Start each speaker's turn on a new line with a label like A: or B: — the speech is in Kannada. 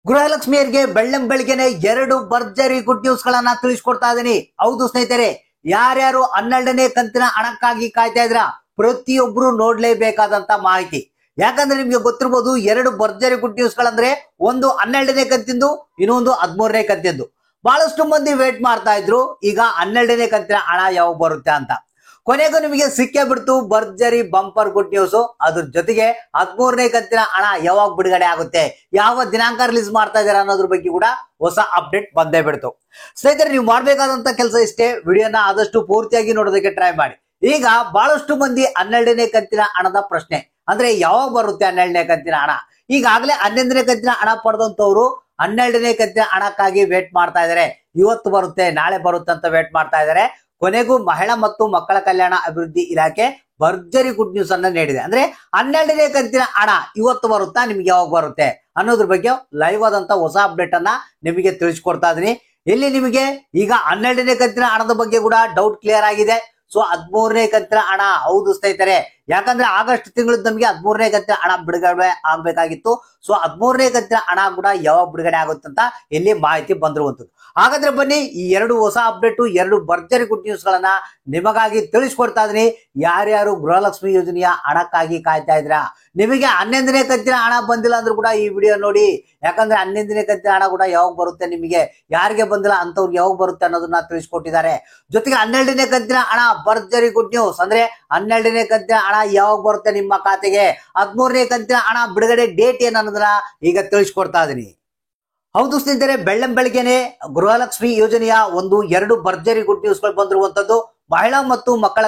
A: ಗೃಹಲಕ್ಷ್ಮಿಯರಿಗೆ ಬೆಳ್ಳಂಬೆಳಿಗ್ಗೆನೆ ಎರಡು ಭರ್ಜರಿ ಗುಡ್ ನ್ಯೂಸ್ ಗಳನ್ನ ತಿಳಿಸ್ಕೊಡ್ತಾ ಇದೀನಿ. ಹೌದು ಸ್ನೇಹಿತರೆ, ಯಾರ್ಯಾರು 12ನೇ ಕಂತಿನ ಹಣಕ್ಕಾಗಿ ಕಾಯ್ತಾ ಇದ್ರ ಪ್ರತಿಯೊಬ್ರು ನೋಡ್ಲೇಬೇಕಾದಂತ ಮಾಹಿತಿ. ಯಾಕಂದ್ರೆ ನಿಮ್ಗೆ ಗೊತ್ತಿರಬಹುದು, ಎರಡು ಭರ್ಜರಿ ಗುಡ್ ನ್ಯೂಸ್ ಗಳಂದ್ರೆ ಒಂದು 12ನೇ ಕಂತಿಂದು, ಇನ್ನೊಂದು 13ನೇ ಕಂತಿಂದು. ಬಹಳಷ್ಟು ಮಂದಿ ವೇಟ್ ಮಾಡ್ತಾ ಇದ್ರು ಈಗ 12ನೇ ಕಂತಿನ ಹಣ ಯಾವಾಗ ಬರುತ್ತೆ ಅಂತ. ಕೊನೆಗೂ ನಿಮಗೆ ಸಿಕ್ಕೇ ಬಿಡ್ತು ಭರ್ಜರಿ ಬಂಪರ್ ಗುಡ್ ನ್ಯೂಸ್. ಅದ್ರ ಜೊತೆಗೆ 13ನೇ ಕಂತಿನ ಹಣ ಯಾವಾಗ ಬಿಡುಗಡೆ ಆಗುತ್ತೆ, ಯಾವ ದಿನಾಂಕ ರಿಲೀಸ್ ಮಾಡ್ತಾ ಇದಾರೆ ಅನ್ನೋದ್ರ ಬಗ್ಗೆ ಕೂಡ ಹೊಸ ಅಪ್ಡೇಟ್ ಬಂದೇ ಬಿಡ್ತು. ಸ್ನೇಹಿತರೆ, ನೀವು ಮಾಡ್ಬೇಕಾದಂತ ಕೆಲಸ ಇಷ್ಟೇ, ವಿಡಿಯೋನ ಆದಷ್ಟು ಪೂರ್ತಿಯಾಗಿ ನೋಡೋದಕ್ಕೆ ಟ್ರೈ ಮಾಡಿ. ಈಗ ಬಹಳಷ್ಟು ಮಂದಿ 12ನೇ ಕಂತಿನ ಹಣದ ಪ್ರಶ್ನೆ ಅಂದ್ರೆ ಯಾವಾಗ ಬರುತ್ತೆ 12ನೇ ಕಂತಿನ ಹಣ. ಈಗಾಗಲೇ 11ನೇ ಕಂತಿನ ಹಣ ಪಡೆದಂತವ್ರು 12ನೇ ಕಂತಿನ ಹಣಕ್ಕಾಗಿ ವೇಟ್ ಮಾಡ್ತಾ ಇದಾರೆ. ಇವತ್ತು ಬರುತ್ತೆ, ನಾಳೆ ಬರುತ್ತೆ ಅಂತ ವೇಟ್ ಮಾಡ್ತಾ ಇದಾರೆ. ಕೊನೆಗೂ ಮಹಿಳಾ ಮತ್ತು ಮಕ್ಕಳ ಕಲ್ಯಾಣ ಅಭಿವೃದ್ಧಿ ಇಲಾಖೆ ಭರ್ಜರಿ ಗುಡ್ ನ್ಯೂಸ್ ಅನ್ನ ನೀಡಿದೆ. ಅಂದ್ರೆ 12ನೇ ಕಂತಿನ ಹಣ ಇವತ್ತು ಬರುತ್ತಾ, ನಿಮ್ಗೆ ಯಾವಾಗ ಬರುತ್ತೆ ಅನ್ನೋದ್ರ ಬಗ್ಗೆ ಲೈವ್ ಆದಂತ ಹೊಸ ಅಪ್ಡೇಟ್ ಅನ್ನ ನಿಮಗೆ ತಿಳಿಸ್ಕೊಡ್ತಾ ಇದೀನಿ. ಇಲ್ಲಿ ನಿಮಗೆ ಈಗ 12ನೇ ಕಂತಿನ ಹಣದ ಬಗ್ಗೆ ಕೂಡ ಡೌಟ್ ಕ್ಲಿಯರ್ ಆಗಿದೆ. ಸೊ 13ನೇ ಕಂತಿನ ಹಣ, ಹೌದು ಸ್ನೇಹಿತರೆ, ಯಾಕಂದ್ರೆ ಆಗಸ್ಟ್ ತಿಂಗಳು ನಮಗೆ 13ನೇ ಕಂತಿನ ಹಣ ಬಿಡುಗಡೆ ಆಗ್ಬೇಕಾಗಿತ್ತು. ಸೊ 13ನೇ ಕಂತಿನ ಹಣ ಕೂಡ ಯಾವಾಗ ಬಿಡುಗಡೆ ಆಗುತ್ತೆ ಅಂತ ಇಲ್ಲಿ ಮಾಹಿತಿ ಬಂದಿರುವಂತದ್ದು. ಹಾಗಾದ್ರೆ ಬನ್ನಿ, ಈ ಎರಡು ಹೊಸ ಅಪ್ಡೇಟ್, ಎರಡು ಭರ್ಜರಿ ಗುಡ್ ನ್ಯೂಸ್ ಗಳನ್ನ ನಿಮಗಾಗಿ ತಿಳಿಸ್ಕೊಡ್ತಾ ಇದೀನಿ. ಯಾರ್ಯಾರು ಗೃಹಲಕ್ಷ್ಮಿ ಯೋಜನೆಯ ಹಣಕ್ಕಾಗಿ ಕಾಯ್ತಾ ಇದ್ರ, ನಿಮಗೆ 11ನೇ ಕಂತಿನ ಹಣ ಬಂದಿಲ್ಲ ಅಂದ್ರೂ ಕೂಡ ಈ ವಿಡಿಯೋ ನೋಡಿ. ಯಾಕಂದ್ರೆ 11ನೇ ಕಂತಿನ ಹಣ ಕೂಡ ಯಾವಾಗ ಬರುತ್ತೆ, ನಿಮಗೆ ಯಾರಿಗೆ ಬಂದಿಲ್ಲ ಅಂತವ್ರಿಗೆ ಯಾವಾಗ ಬರುತ್ತೆ ಅನ್ನೋದನ್ನ ತಿಳಿಸ್ಕೊಟ್ಟಿದ್ದಾರೆ. ಜೊತೆಗೆ 12ನೇ ಕಂತಿನ ಹಣ ಭರ್ಜರಿ ಗುಡ್ ನ್ಯೂಸ್. ಅಂದ್ರೆ 12ನೇ ಕಂತಿನ ಹಣ ಯಾವಾಗ ಬರುತ್ತೆ ನಿಮ್ಮ ಖಾತೆಗೆ, 13ನೇ ಕಂತಿನ ಹಣ ಬಿಡುಗಡೆ ಡೇಟ್ ಏನ್ ಅನ್ನೋದನ್ನ ಈಗ ತಿಳಿಸ್ಕೊಡ್ತಾ ಇದೀನಿ. ಹೌದು ಸ್ನೇಹಿತರೆ, ಬೆಳ್ಳಂಬೆಳಿಗ್ಗೆನೆ ಗೃಹಲಕ್ಷ್ಮಿ ಯೋಜನೆಯ ಎರಡು ಭರ್ಜರಿ ಗುಡ್ ನ್ಯೂಸ್ ಗಳು ಬಂದಿರುವಂತದ್ದು. ಮಹಿಳಾ ಮತ್ತು ಮಕ್ಕಳ